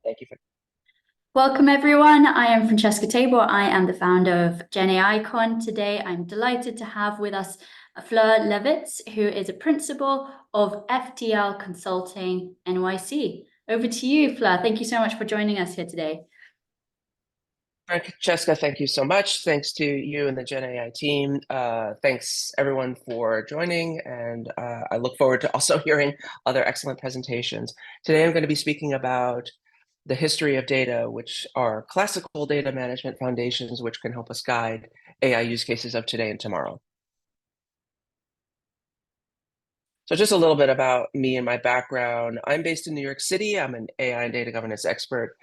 Thank you for. Welcome everyone. I am Francesca Tabor. I am the founder of Gen AI Con. Today, I'm delighted to have with us Fleur Levitz, who is a principal of FDL Consulting NYC. Over to you, Fleur. Thank you so much for joining us here today. Francesca, thank you so much. Thanks to you and the Gen AI team. Thanks everyone for joining, and I look forward to also hearing other excellent presentations. Today I'm going to be speaking about the history of data, which are classical data management foundations, which can help us guide AI use cases of today and tomorrow. So just a little bit about me and my background. I'm based in New York City. I'm an AI and data governance expert.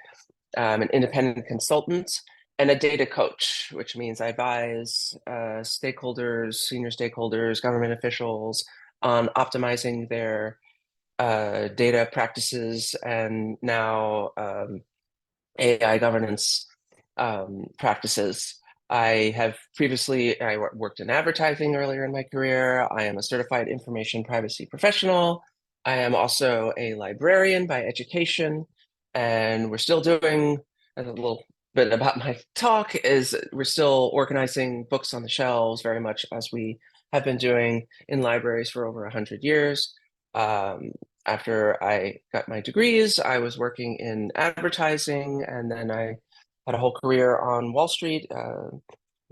I'm an independent consultant and a data coach, which means I advise stakeholders, senior stakeholders, government officials on optimizing their data practices and now AI governance practices. I have previously, I worked in advertising earlier in my career. I am a certified information privacy professional. I am also a librarian by education, and we're still doing a little bit about my talk is we're still organizing books on the shelves very much as we have been doing in libraries for over 100 years. After I got my degrees, I was working in advertising, and then I had a whole career on Wall Street,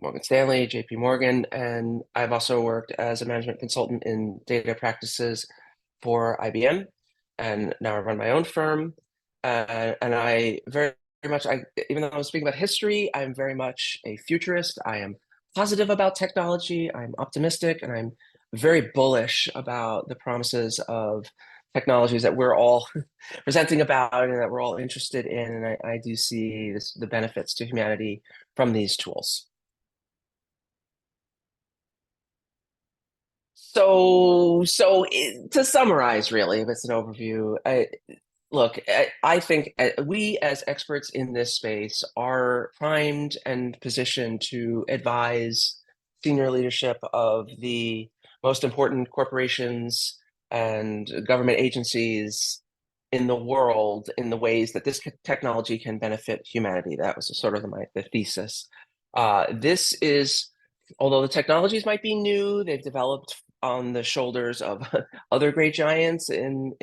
Morgan Stanley, JP Morgan, and I've also worked as a management consultant in data practices for IBM, and now I run my own firm. And I very much, even though I'm speaking about history, I'm very much a futurist. I am positive about technology. I'm optimistic, and I'm very bullish about the promises of technologies that we're all presenting about and that we're all interested in. And I do see the benefits to humanity from these tools. To summarize, really, if it's an overview, look, I think we as experts in this space are primed and positioned to advise senior leadership of the most important corporations and government agencies in the world in the ways that this technology can benefit humanity. That was sort of the thesis. This is, although the technologies might be new, they've developed on the shoulders of other great giants in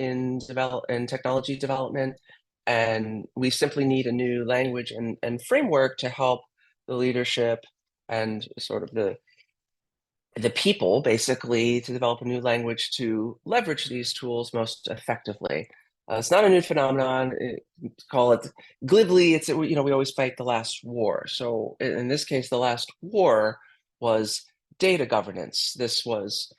technology development, and we simply need a new language and framework to help the leadership and sort of the people basically to develop a new language to leverage these tools most effectively. It's not a new phenomenon. Call it glibly. It's we always fight the last war. So in this case, the last war was data governance. This was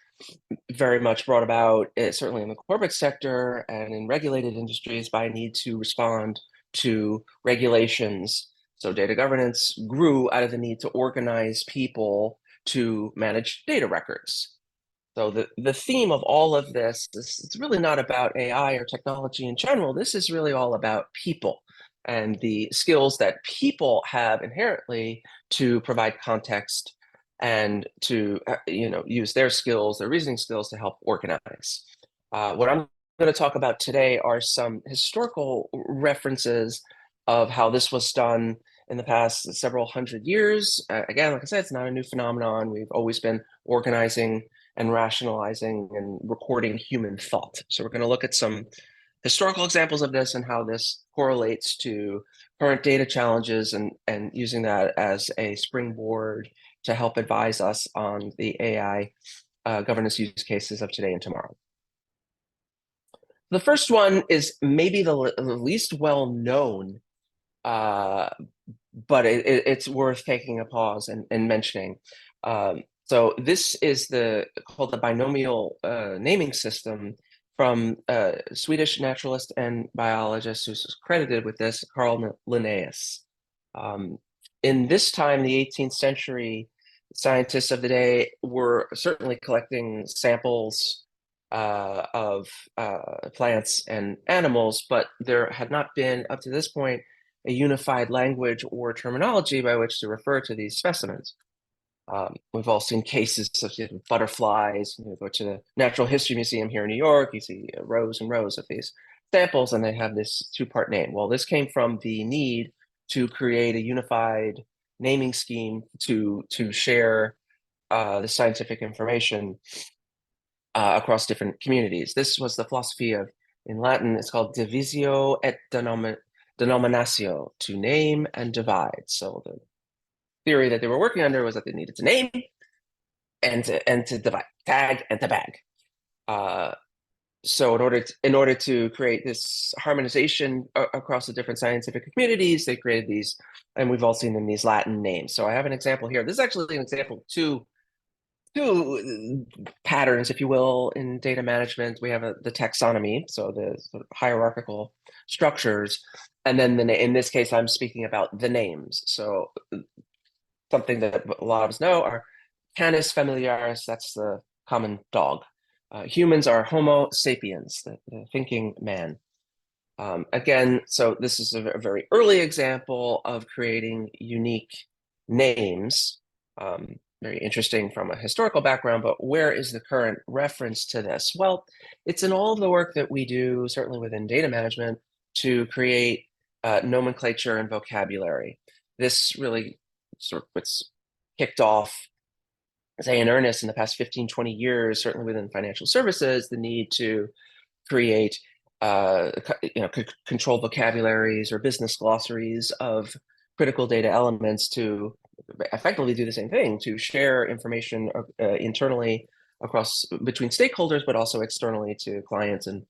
very much brought about, certainly in the corporate sector and in regulated industries, by a need to respond to regulations. So data governance grew out of the need to organize people to manage data records. So the theme of all of this is it's really not about AI or technology in general. This is really all about people and the skills that people have inherently to provide context and to use their skills, their reasoning skills to help organize. What I'm going to talk about today are some historical references of how this was done in the past several hundred years. Again, like I said, it's not a new phenomenon. We've always been organizing and rationalizing and recording human thought. So we're going to look at some historical examples of this and how this correlates to current data challenges and using that as a springboard to help advise us on the AI governance use cases of today and tomorrow. The first one is maybe the least well known, but it's worth taking a pause and mentioning. So this is called the binomial naming system from Swedish naturalist and biologist who's credited with this, Carl Linnaeus. In this time, the 18th century, scientists of the day were certainly collecting samples of plants and animals, but there had not been, up to this point, a unified language or terminology by which to refer to these specimens. We've all seen cases associated with butterflies. You go to the Natural History Museum here in New York, you see rows and rows of these samples, and they have this two-part name. Well, this came from the need to create a unified naming scheme to share the scientific information across different communities. This was the philosophy of, in Latin, it's called divisio et denominatio, to name and divide. So the theory that they were working under was that they needed to name and to divide, tag and to bag. So in order to create this harmonization across the different scientific communities, they created these, and we've all seen them, these Latin names. So I have an example here. This is actually an example of two patterns, if you will, in data management. We have the taxonomy, so the sort of hierarchical structures, and then in this case, I'm speaking about the names. So something that a lot of us know are Canis familiaris, that's the common dog. Humans are Homo sapiens, the thinking man. Again, so this is a very early example of creating unique names. Very interesting from a historical background, but where is the current reference to this? Well, it's in all of the work that we do, certainly within data management, to create nomenclature and vocabulary. This really sort of what's kicked off, say, in earnest in the past 15, 20 years, certainly within financial services, the need to create control vocabularies or business glossaries of critical data elements to effectively do the same thing, to share information internally across between stakeholders, but also externally to clients and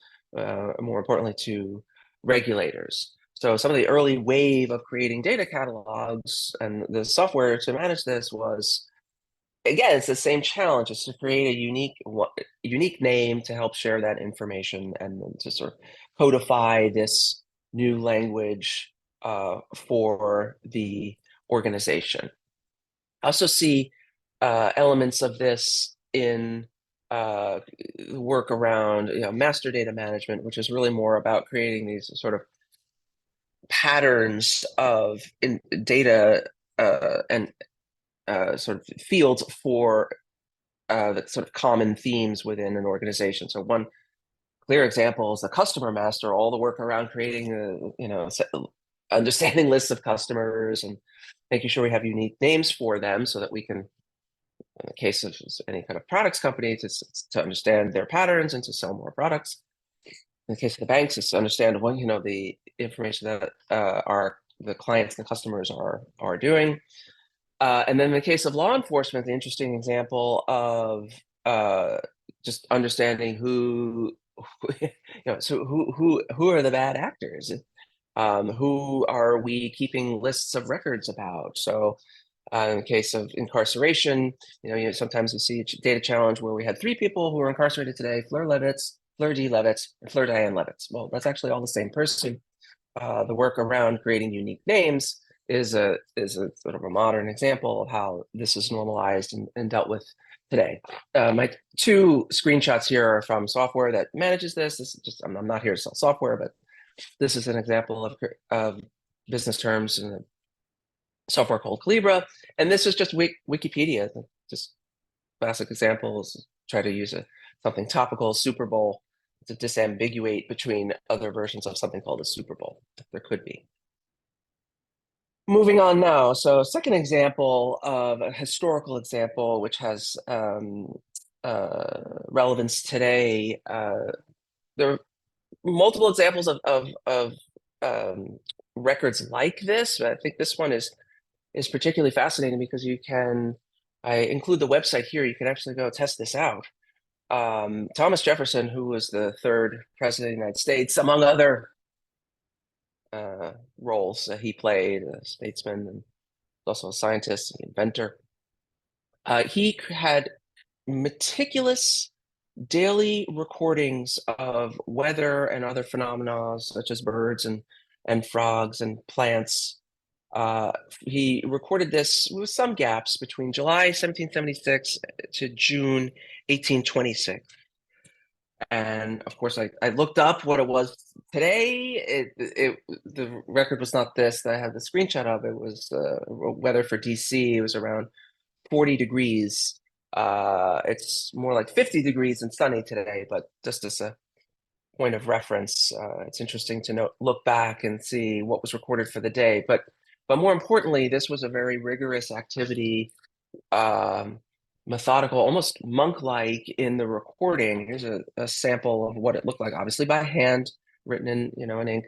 more importantly to regulators. So some of the early wave of creating data catalogs and the software to manage this was, again, it's the same challenge, is to create a unique name to help share that information and then to sort of codify this new language for the organization. I also see elements of this in work around master data management, which is really more about creating these sort of patterns of data and sort of fields for the sort of common themes within an organization. So one clear example is the customer master, all the work around creating understanding lists of customers and making sure we have unique names for them so that we can, in the case of any kind of products company, to understand their patterns and to sell more products. In the case of the banks, it's to understand what the information that the clients and the customers are doing. And then in the case of law enforcement, the interesting example of just understanding who are the bad actors, who are we keeping lists of records about? So in the case of incarceration, sometimes we see a data challenge where we had 3 people who were incarcerated today: Fleur Levitz, Fleur D. Levitz, and Fleur Diane Levitz. Well, that's actually all the same person. The work around creating unique names is a sort of a modern example of how this is normalized and dealt with today. My 2 screenshots here are from software that manages this. This is just, I'm not here to sell software, but this is an example of business terms in a software called Calibra. And this is just Wikipedia, just classic examples. Try to use something topical, Super Bowl, to disambiguate between other versions of something called a Super Bowl. There could be. Moving on now. So second example of a historical example, which has relevance today. There are multiple examples of records like this. I think this one is particularly fascinating because I include the website here. You can actually go test this out. Thomas Jefferson, who was the 3rd president of the United States, among other roles that he played, a statesman and also a scientist, an inventor. He had meticulous daily recordings of weather and other phenomena such as birds and frogs and plants. He recorded this with some gaps between July 1776 to June 1826. And of course, I looked up what it was today. The record was not this that I have the screenshot of. It was weather for DC. It was around 40 degrees. It's more like 50 degrees and sunny today, but just as a point of reference. It's interesting to look back and see what was recorded for the day. But more importantly, this was a very rigorous activity, methodical, almost monk-like in the recording. Here's a sample of what it looked like, obviously by hand, written in ink.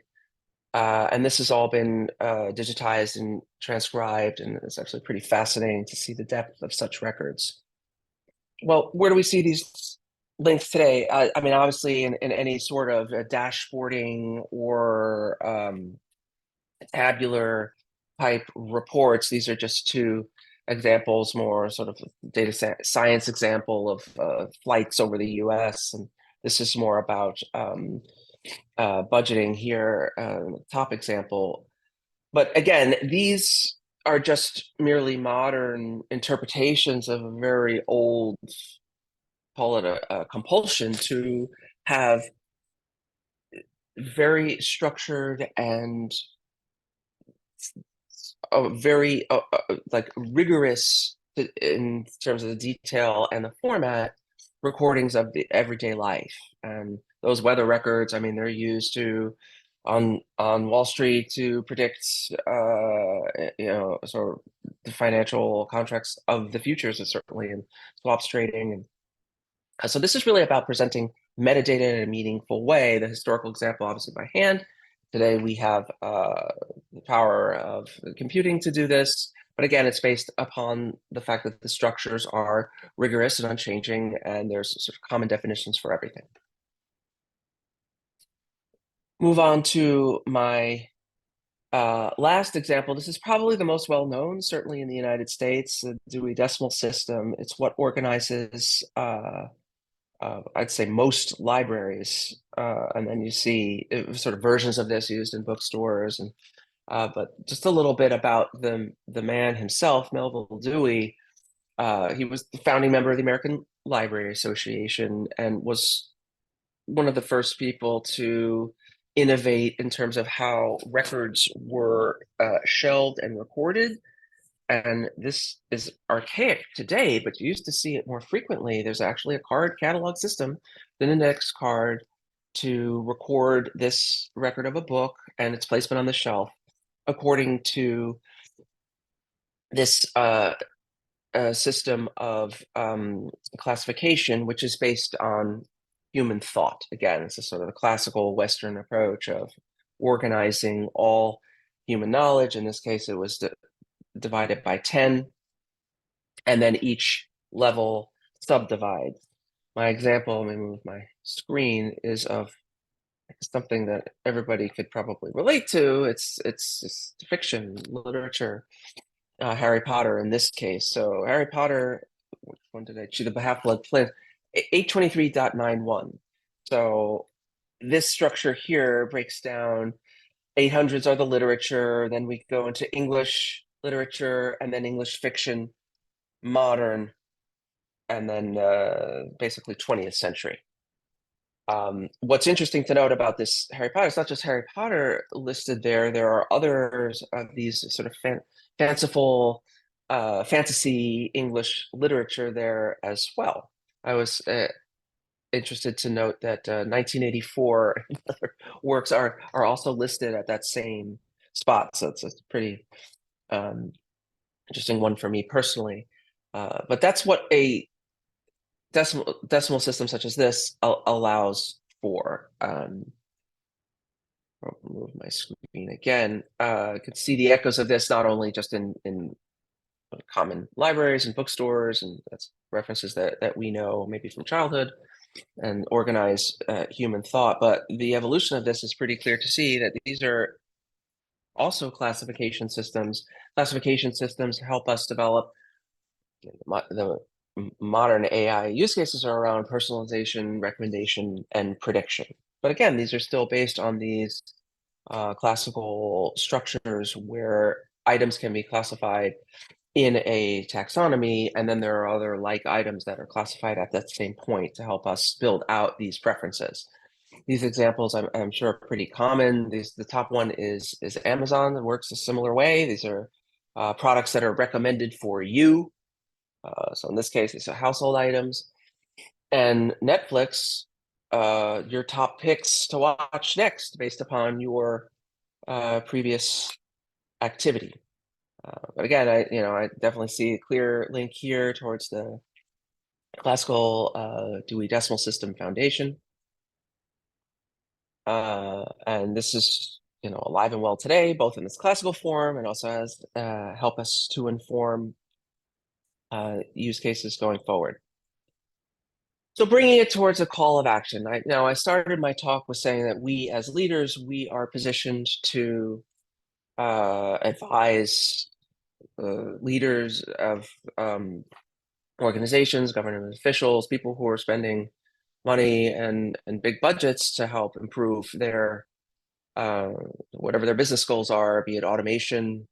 And this has all been digitized and transcribed, and it's actually pretty fascinating to see the depth of such records. Well, where do we see these links today? I mean, obviously in any sort of dashboarding or tabular type reports. These are just two examples, more sort of data science example of flights over the US. And this is more about budgeting here, top example. But again, these are just merely modern interpretations of a very old, call it a compulsion to have very structured and very like rigorous in terms of the detail and the format recordings of the everyday life. And those weather records, I mean, they're used to on Wall Street to predict sort of the financial contracts of the futures, and certainly in swaps trading. And so this is really about presenting metadata in a meaningful way. The historical example, obviously by hand. Today we have the power of computing to do this. But again, it's based upon the fact that the structures are rigorous and unchanging, and there's sort of common definitions for everything. Move on to my last example. This is probably the most well-known, certainly in the United States, the Dewey Decimal System. It's what organizes I'd say most libraries, and then you see sort of versions of this used in bookstores. And but just a little bit about the man himself, Melville Dewey. He was the founding member of the American Library Association and was one of the first people to innovate in terms of how records were shelved and recorded. And this is archaic today, but you used to see it more frequently. There's actually a card catalog system, an index card, to record this record of a book and its placement on the shelf according to this system of classification, which is based on human thought. Again, it's a sort of the classical Western approach of organizing all human knowledge. In this case, it was divided by 10, and then each level subdivides. My example, let me move my screen, is of something that everybody could probably relate to. It's fiction, literature, Harry Potter in this case. So Harry Potter, which one did I choose? The Half-Blood Prince, 823.91. So this structure here breaks down 800s are the literature, then we go into English literature, and then English fiction, modern, and then basically 20th century. What's interesting to note about this Harry Potter, it's not just Harry Potter listed there. There are others of these sort of fanciful fantasy English literature there as well. I was interested to note that 1984 works are also listed at that same spot. So it's a pretty interesting one for me personally. But that's what a decimal system such as this allows for. I'll move my screen again. You can see the echoes of this not only just in common libraries and bookstores, and that's references that we know maybe from childhood and organize human thought, but the evolution of this is pretty clear to see that these are also classification systems. Classification systems help us develop the modern AI use cases are around personalization, recommendation, and prediction. But again, these are still based on these classical structures where items can be classified in a taxonomy, and then there are other like items that are classified at that same point to help us build out these preferences. These examples I'm sure are pretty common. The top one is Amazon, that works a similar way. These are products that are recommended for you. So in this case, these are household items. And Netflix your top picks to watch next based upon your previous activity. But again, I definitely see a clear link here towards the classical Dewey Decimal System foundation. And this is, alive and well today, both in its classical form and also has help us to inform use cases going forward. So bringing it towards a call of action. I started my talk with saying that we as leaders, we are positioned to advise leaders of organizations, government officials, people who are spending money and big budgets to help improve their whatever their business goals are, be it automation,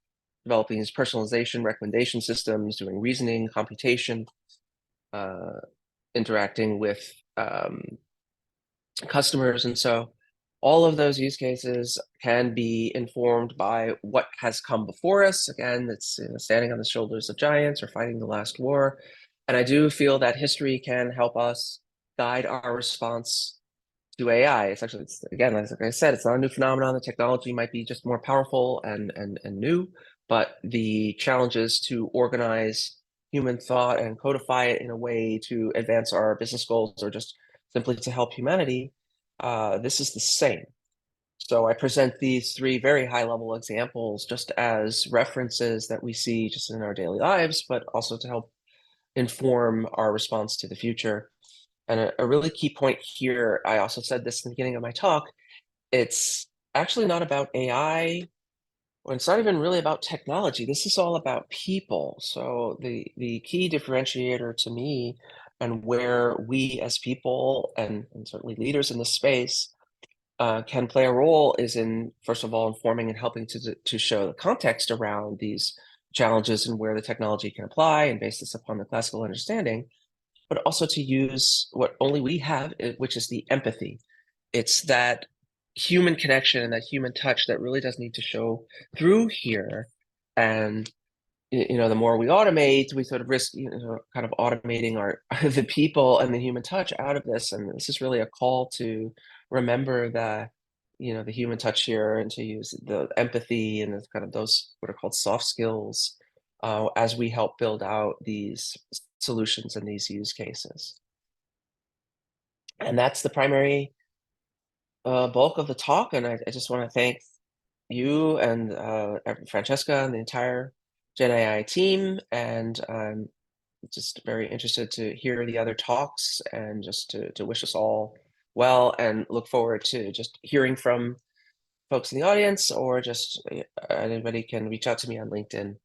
developing these personalization recommendation systems, doing reasoning, computation, interacting with customers. And so all of those use cases can be informed by what has come before us. Again, it's standing on the shoulders of giants or fighting the last war. And I do feel that history can help us guide our response to AI. Again, like I said, it's not a new phenomenon. The technology might be just more powerful and new, but the challenges to organize human thought and codify it in a way to advance our business goals or just simply to help humanity, this is the same. So I present these three very high-level examples just as references that we see just in our daily lives, but also to help inform our response to the future. And a really key point here, I also said this in the beginning of my talk, it's actually not about AI, or it's not even really about technology. This is all about people. So the key differentiator to me and where we as people and certainly leaders in this space can play a role is in, first of all, informing and helping to show the context around these challenges and where the technology can apply and base this upon the classical understanding, but also to use what only we have, which is the empathy. It's that human connection and that human touch that really does need to show through here. And the more we automate, we sort of risk kind of automating the people and the human touch out of this. And this is really a call to remember the human touch here and to use the empathy and kind of those what are called soft skills as we help build out these solutions and these use cases. And that's the primary bulk of the talk. And I just want to thank you and Francesca and the entire Gen AI team. And I'm just very interested to hear the other talks and just to wish us all well and look forward to just hearing from folks in the audience, or just anybody can reach out to me on LinkedIn.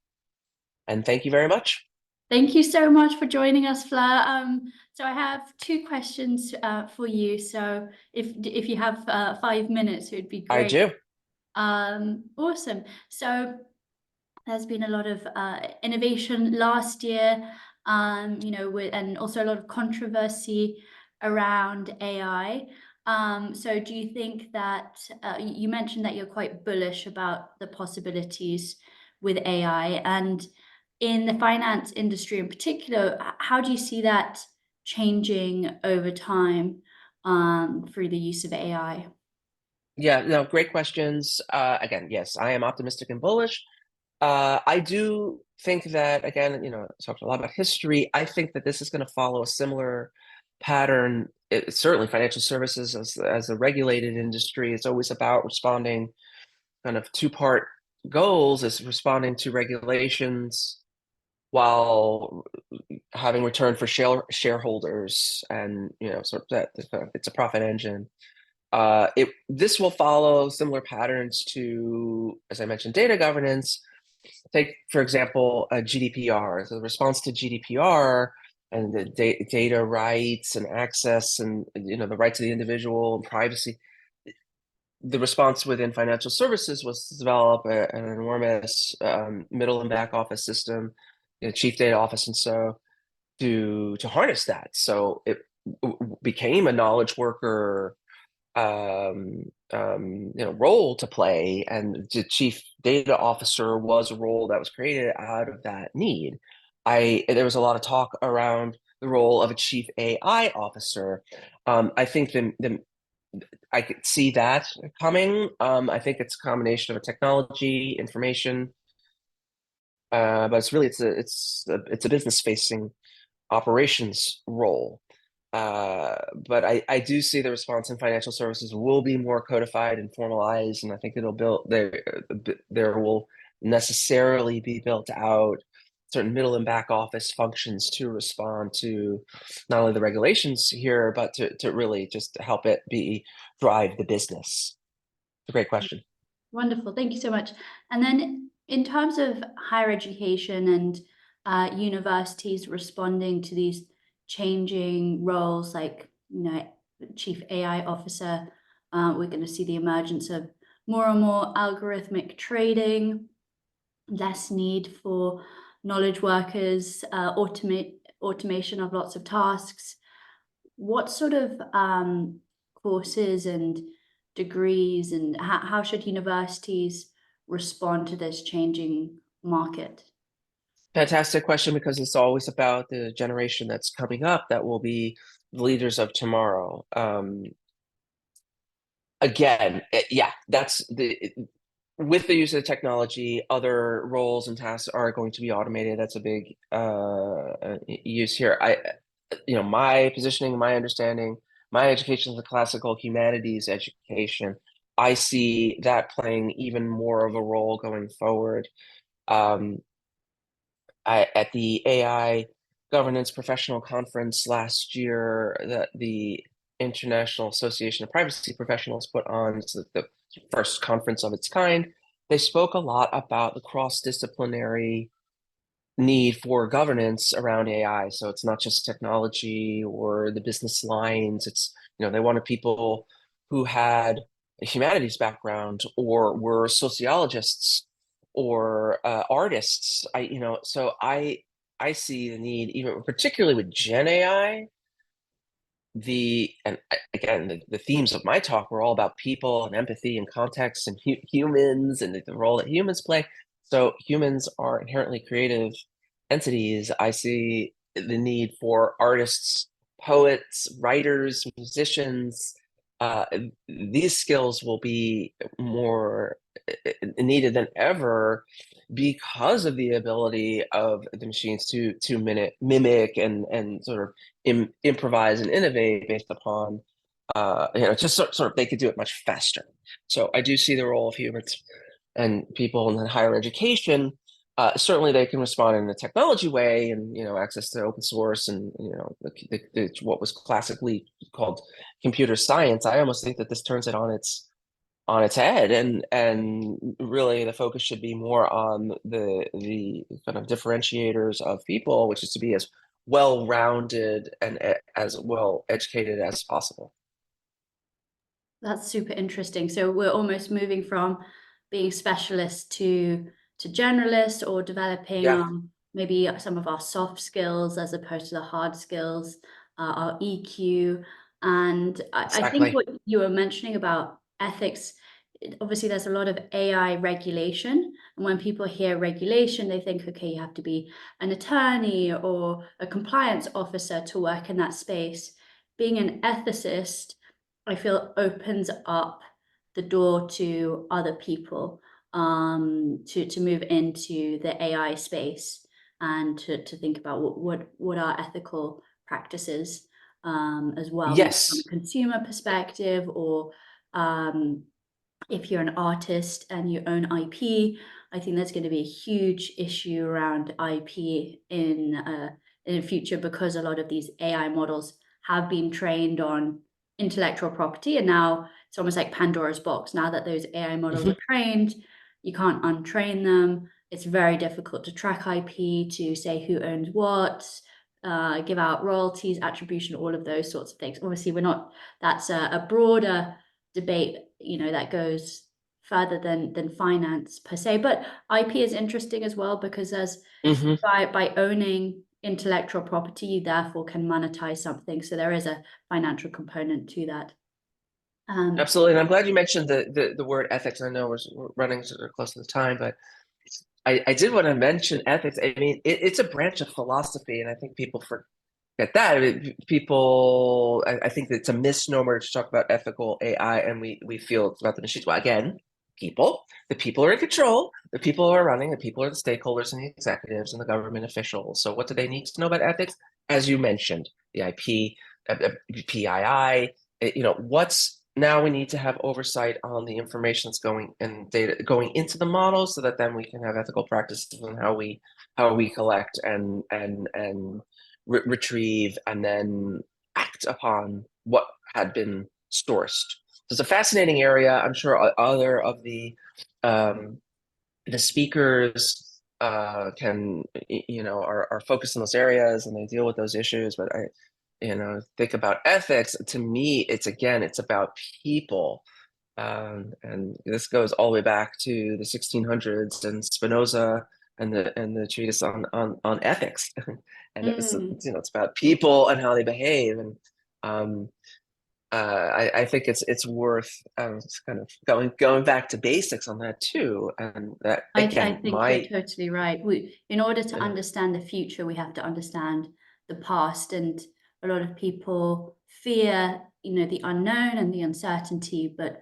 And thank you very much. Thank you so much for joining us, Fleur. So I have two questions for you. So if you have 5 minutes, it would be great. I do. Awesome. So there's been a lot of innovation last year, and also a lot of controversy around AI. So do you think that you mentioned that you're quite bullish about the possibilities with AI, and in the finance industry in particular, how do you see that changing over time through the use of AI? Yeah, no, great questions. Again, yes, I am optimistic and bullish. I do think that, again, talked a lot about history. I think that this is going to follow a similar pattern. Certainly financial services as a regulated industry, it's always about responding kind of two-part goals, is responding to regulations while having return for shareholders, and sort of that it's a profit engine. This will follow similar patterns to, as I mentioned, data governance. Take, for example, a GDPR. So the response to GDPR and the data rights and access and the rights of the individual and privacy. The response within financial services was to develop an enormous middle and back office system, chief data office, and so to harness that. So it became a knowledge worker role to play, and the chief data officer was a role that was created out of that need. There was a lot of talk around the role of a chief AI officer. I think I could see that coming. I think it's a combination of a technology, information, but it's a business facing operations role. But I do see the response in financial services will be more codified and formalized, and I think there will necessarily be built out certain middle and back office functions to respond to not only the regulations here, but to really just help it drive the business. It's a great question. Wonderful. Thank you so much. And then in terms of higher education and universities responding to these changing roles, like, chief AI officer, we're going to see the emergence of more and more algorithmic trading, less need for knowledge workers, automation of lots of tasks. What sort of courses and degrees, and how should universities respond to this changing market? Fantastic question, because it's always about the generation that's coming up that will be the leaders of tomorrow. Again, yeah, with the use of the technology, other roles and tasks are going to be automated. That's a big use here. My positioning, my understanding, my education is a classical humanities education. I see that playing even more of a role going forward. At the AI Governance Professional Conference last year that the International Association of Privacy Professionals put on, it's the first conference of its kind, they spoke a lot about the cross-disciplinary need for governance around AI. So it's not just technology or the business lines. It's, they wanted people who had a humanities background or were sociologists or artists. So I see the need, even particularly with Gen AI. Again, the themes of my talk were all about people and empathy and context and humans and the role that humans play. So humans are inherently creative entities. I see the need for artists, poets, writers, musicians. These skills will be more needed than ever because of the ability of the machines to mimic and sort of improvise and innovate based upon just sort of they could do it much faster. So I do see the role of humans and people in higher education. Certainly they can respond in a technology way and access to open source and what was classically called computer science. I almost think that this turns it on its head, and really the focus should be more on the kind of differentiators of people, which is to be as well-rounded and as well educated as possible. That's super interesting. So we're almost moving from being specialists to generalists, or developing maybe some of our soft skills as opposed to the hard skills, our EQ. And I think what you were mentioning about ethics, obviously there's a lot of AI regulation. And when people hear regulation, they think, okay, you have to be an attorney or a compliance officer to work in that space. Being an ethicist, I feel, opens up the door to other people to move into the AI space and to think about what are ethical practices as well, maybe from a consumer perspective, or if you're an artist and you own IP. I think there's going to be a huge issue around IP in the future, because a lot of these AI models have been trained on intellectual property, and now it's almost like Pandora's box. Now that those AI models are trained, you can't untrain them. It's very difficult to track IP, to say who owns what, give out royalties, attribution, all of those sorts of things. Obviously, that's a broader debate, that goes further than finance per se. But IP is interesting as well, because by owning intellectual property, you therefore can monetize something. So there is a financial component to that. Absolutely. And I'm glad you mentioned the word ethics. I know we're running close to the time, but I did want to mention ethics. I mean, it's a branch of philosophy, and I think people get that. People, I think it's a misnomer to talk about ethical AI, and we feel it's about the machines. Well, again, the people are in control, the people are running, the people are the stakeholders and the executives and the government officials. So what do they need to know about ethics? As you mentioned, the IP, PII, what's now we need to have oversight on the information that's going and data going into the model so that then we can have ethical practices on how we collect and retrieve and then act upon what had been sourced. So it's a fascinating area. I'm sure other of the speakers can are focused in those areas and they deal with those issues. But I think about ethics. To me, it's about people. And this goes all the way back to the 1600s and Spinoza and the treatise on ethics. And it's about people and how they behave. And um, I think it's worth kind of going back to basics on that too. And that I again, think you're totally right. In order to understand the future, we have to understand the past, and a lot of people fear, the unknown and the uncertainty. But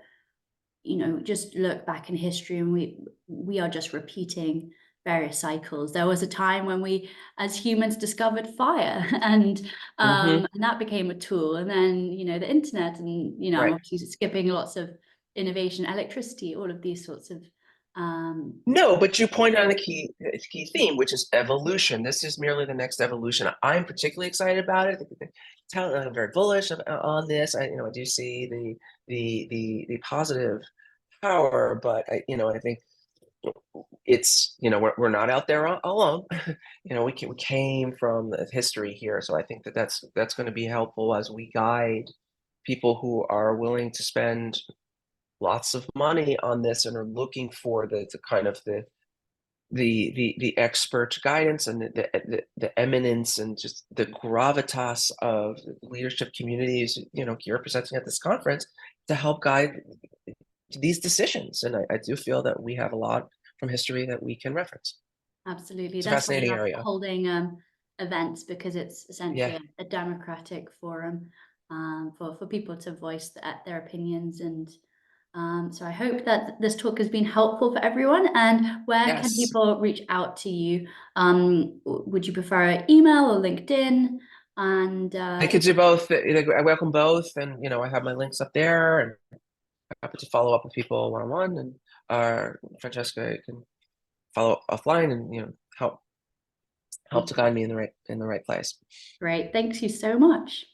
just look back in history, and we are just repeating various cycles. There was a time when we, as humans, discovered fire, and that became a tool. And then the internet, and I'm right. obviously skipping lots of innovation, electricity, all of these sorts of. No, but you point on a key theme, which is evolution. This is merely the next evolution. I'm particularly excited about it. I'm very bullish on this. I do see the positive power, but I think it's we're not out there alone. We came from the history here, so I think that's going to be helpful as we guide people who are willing to spend lots of money on this and are looking for the kind of the expert guidance and the eminence and just the gravitas of leadership communities you're presenting at this conference to help guide these decisions. And I do feel that we have a lot from history that we can reference. Absolutely. It's a That's why fascinating I love area. holding events, because it's essentially Yeah. a democratic forum for people to voice their opinions. And so I hope that this talk has been helpful for everyone. And where can Yes. people reach out to you? Would you prefer email or LinkedIn? And I could do both. I welcome both, and I have my links up there, and happy to follow up with people one-on-one. And Francesca can follow up offline, and help to guide me in the right place. Great. Thanks you so much.